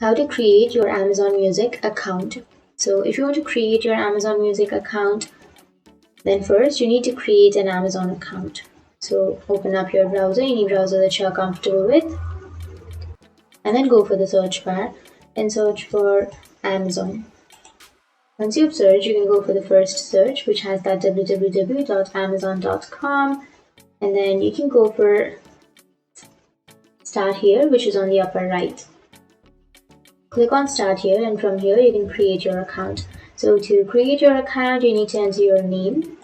how to create your Amazon Music account. So if you want to create your Amazon Music account, then first you need to create an Amazon account. So open up your browser, any browser that you're comfortable with, and then go for the search bar and search for Amazon. Once you've searched, you can go for the first search, which has that www.amazon.com, and then you can go for Start Here, which is on the upper right. Click on Start Here, and from here you can create your account. So to create your account, you need to enter your name,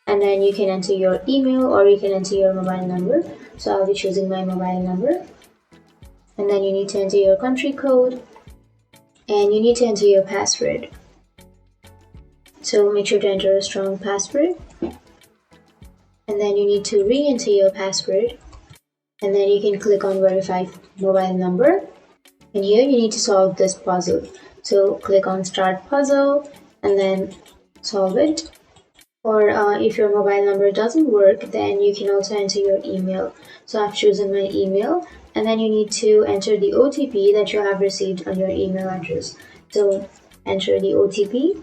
and then you can enter your email or you can enter your mobile number. So I'll be choosing my mobile number, and then you need to enter your country code, and you need to enter your password. So make sure to enter a strong password, and then you need to re-enter your password, and then you can click on Verify Mobile Number, and here you need to solve this puzzle. So click on Start Puzzle and then solve it. Or if your mobile number doesn't work, then you can also enter your email. So I've chosen my email, and then you need to enter the OTP that you have received on your email address. So enter the OTP,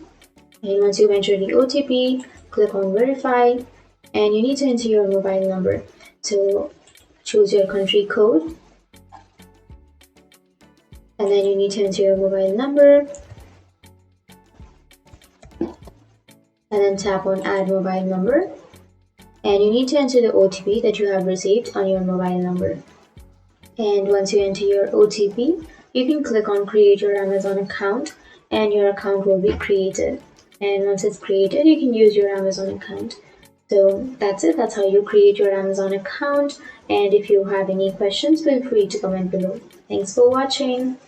and once you've entered the OTP, click on Verify, and you need to enter your mobile number. So choose your country code, and then you need to enter your mobile number, and then tap on Add Mobile Number, and you need to enter the OTP that you have received on your mobile number. And once you enter your OTP, you can click on Create Your Amazon Account, and your account will be created. And once it's created, you can use your Amazon account. So that's it. That's how you create your Amazon account. And if you have any questions, feel free to comment below. Thanks for watching.